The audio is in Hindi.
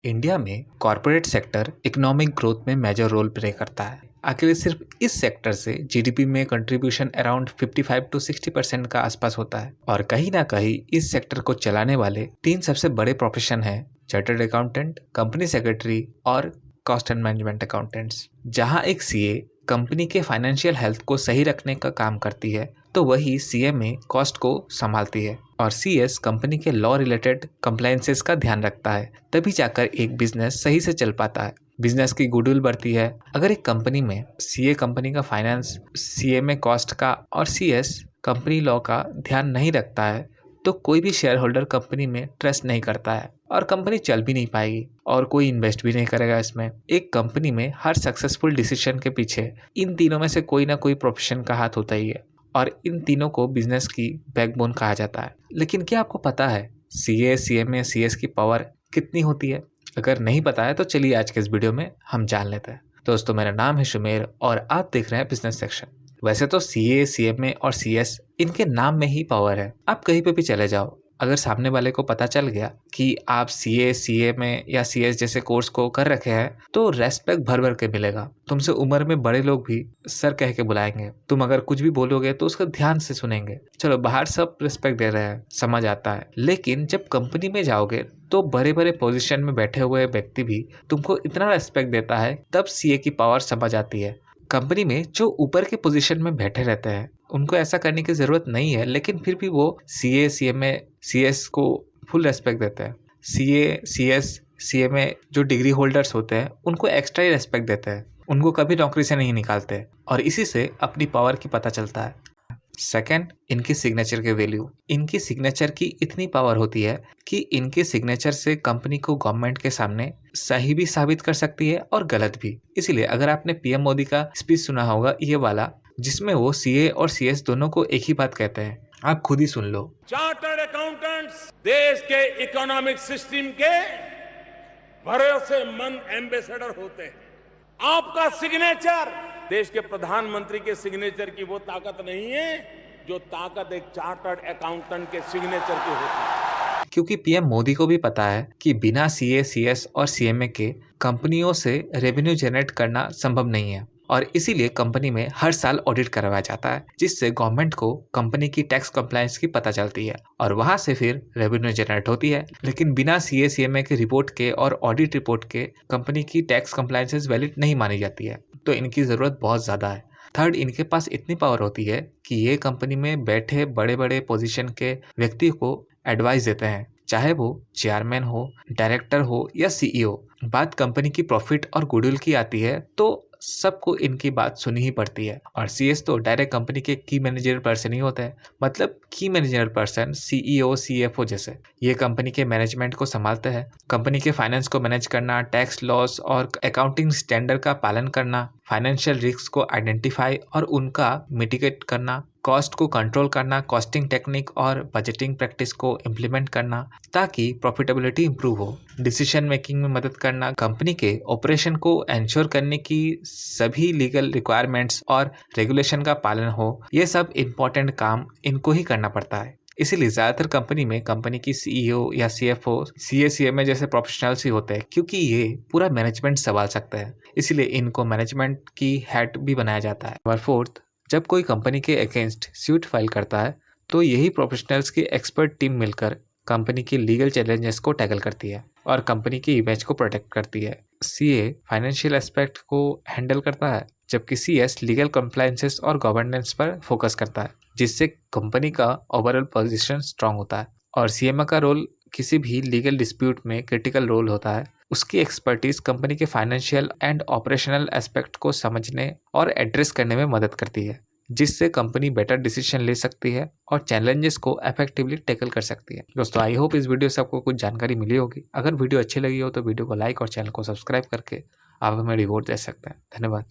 इंडिया में कॉरपोरेट सेक्टर इकोनॉमिक ग्रोथ में मेजर रोल प्ले करता है। अकेले सिर्फ इस सेक्टर से जीडीपी में कंट्रीब्यूशन अराउंड 55 to 60% का आसपास होता है और कहीं ना कहीं इस सेक्टर को चलाने वाले तीन सबसे बड़े प्रोफेशन हैं: चार्टर्ड अकाउंटेंट, कंपनी सेक्रेटरी और कॉस्ट एंड मैनेजमेंट अकाउंटेंट्स। जहां एक सीए कंपनी के फाइनेंशियल हेल्थ को सही रखने का काम करती है, तो वही सीएमए कॉस्ट को संभालती है और सीएस कंपनी के लॉ रिलेटेड कंप्लायंसेस का ध्यान रखता है। तभी जाकर एक बिजनेस सही से चल पाता है, बिजनेस की गुडविल बढ़ती है। अगर एक कंपनी में सीए कंपनी का फाइनेंस, सीएमए कॉस्ट का और सीएस कंपनी लॉ का ध्यान नहीं रखता है, तो कोई भी शेयर होल्डर कंपनी में ट्रस्ट नहीं करता है और कंपनी चल भी नहीं पाएगी और कोई इन्वेस्ट भी नहीं करेगा इसमें। एक कंपनी में हर सक्सेसफुल डिसीजन के पीछे इन तीनों में से कोई ना कोई प्रोफेशन का हाथ होता ही है और इन तीनों को बिजनेस की बैकबोन कहा जाता है। लेकिन क्या आपको पता है सीए, सीएमए, सीएस की पावर कितनी होती है? अगर नहीं पता है तो चलिए आज के इस वीडियो में हम जान लेते हैं। दोस्तों, मेरा नाम है शुमेर और आप देख रहे हैं बिजनेस सेक्शन। वैसे तो सीए, सीएमए और सीएस इनके नाम में ही पावर है। आप कहीं पे भी चले जाओ, अगर सामने वाले को पता चल गया कि आप सीए, सीएमए या सीएस जैसे कोर्स को कर रखे हैं, तो रेस्पेक्ट भर भर के मिलेगा। तुमसे उम्र में बड़े लोग भी सर कह के बुलाएंगे। तुम अगर कुछ भी बोलोगे तो उसका ध्यान से सुनेंगे। चलो, बाहर सब रिस्पेक्ट दे रहे हैं, समझ आता है, लेकिन जब कंपनी में जाओगे तो बड़े बड़े पोजीशन में बैठे हुए व्यक्ति भी तुमको इतना रेस्पेक्ट देता है, तब सीए की पावर समझ आती है। कंपनी में जो ऊपर के पोजीशन में बैठे रहते हैं उनको ऐसा करने की ज़रूरत नहीं है, लेकिन फिर भी वो सीए, सीएमए, सीएस को फुल रेस्पेक्ट देते हैं। सीए, सीएस, सीएमए जो डिग्री होल्डर्स होते हैं उनको एक्स्ट्रा ही रेस्पेक्ट देते हैं, उनको कभी नौकरी से नहीं निकालते और इसी से अपनी पावर की पता चलता है। सेकंड, इनकी सिग्नेचर के वैल्यू। इनकी सिग्नेचर की इतनी पावर होती है कि इनके सिग्नेचर से कंपनी को गवर्नमेंट के सामने सही भी साबित कर सकती है और गलत भी। इसीलिए अगर आपने पीएम मोदी का स्पीच सुना होगा, ये वाला, जिसमें वो सीए और सीएस दोनों को एक ही बात कहते हैं, आप खुद ही सुन लो। चार्टर्ड अकाउंटेंट्स देश के इकोनॉमिक सिस्टम के भरोसेमंद एम्बेसडर होते हैं। आपका सिग्नेचर देश के प्रधानमंत्री के सिग्नेचर की वो ताकत नहीं है जो ताकत एक चार्टर्ड अकाउंटेंट के सिग्नेचर की होती है। क्योंकि पीएम मोदी को भी पता है कि बिना सीए, सीएस और सीएमए के कंपनियों से रेवेन्यू जनरेट करना संभव नहीं है और इसीलिए कंपनी में हर साल ऑडिट करवाया जाता है, जिससे गवर्नमेंट को कंपनी की टैक्स कंप्लायंस की पता चलती है और वहां से फिर रेवेन्यू जनरेट होती है। लेकिन बिना सीए, सीएमए के रिपोर्ट के और ऑडिट रिपोर्ट के कंपनी की टैक्स कंप्लायंसेस वैलिड नहीं मानी जाती है, तो इनकी ज़रूरत बहुत ज़्यादा है। थर्ड, इनके पास इतनी पावर होती है कि ये कंपनी में बैठे बड़े बड़े पोजीशन के व्यक्ति को एडवाइस देते हैं, चाहे वो चेयरमैन हो, डायरेक्टर हो या सीईओ। बात कंपनी की प्रॉफिट और गुडविल की आती है तो सबको इनकी बात सुनी ही पड़ती है और सीएस तो डायरेक्ट कंपनी के की मैनेजर पर्सन ही होते हैं। मतलब की मैनेजर पर्सन सीईओ, सीएफओ जैसे ये कंपनी के मैनेजमेंट को संभालते हैं। कंपनी के फाइनेंस को मैनेज करना, टैक्स लॉस और अकाउंटिंग स्टैंडर्ड का पालन करना, फाइनेंशियल रिस्क को आइडेंटिफाई और उनका मिटिगेट करना, कॉस्ट को कंट्रोल करना, कॉस्टिंग टेक्निक और बजटिंग प्रैक्टिस को इम्प्लीमेंट करना ताकि प्रॉफिटेबिलिटी इंप्रूव हो, डिसीजन मेकिंग में मदद करना, कंपनी के ऑपरेशन को एंश्योर करने की सभी लीगल रिक्वायरमेंट्स और रेगुलेशन का पालन हो। ये सब इम्पोर्टेंट काम इनको ही करना पड़ता है। इसीलिए ज़्यादातर कंपनी में कंपनी की सीईओ या सीएफओ, सीए, सीएमए जैसे प्रोफेशनल्स ही होते हैं, क्योंकि ये पूरा मैनेजमेंट संभाल सकते हैं। इसीलिए इनको मैनेजमेंट की हेड भी बनाया जाता है। और फोर्थ, जब कोई कंपनी के अगेंस्ट सूट फाइल करता है तो यही प्रोफेशनल्स की एक्सपर्ट टीम मिलकर कंपनी की लीगल चैलेंजेस को टैकल करती है और कंपनी की इमेज को प्रोटेक्ट करती है। सीए फाइनेंशियल एस्पेक्ट को हैंडल करता है, जबकि सीएस लीगल कंप्लायंसेस और गवर्नेंस पर फोकस करता है, जिससे कंपनी का ओवरऑल पोजीशन स्ट्रांग होता है। और सीएमए का रोल किसी भी लीगल डिस्प्यूट में क्रिटिकल रोल होता है। उसकी एक्सपर्टीज कंपनी के फाइनेंशियल एंड ऑपरेशनल एस्पेक्ट को समझने और एड्रेस करने में मदद करती है, जिससे कंपनी बेटर डिसीजन ले सकती है और चैलेंजेस को इफेक्टिवली टैकल कर सकती है। दोस्तों, आई होप इस वीडियो से आपको कुछ जानकारी मिली होगी। अगर वीडियो अच्छी लगी हो तो वीडियो को लाइक और चैनल को सब्सक्राइब करके आप हमें रिवॉर्ड दे सकते हैं। धन्यवाद।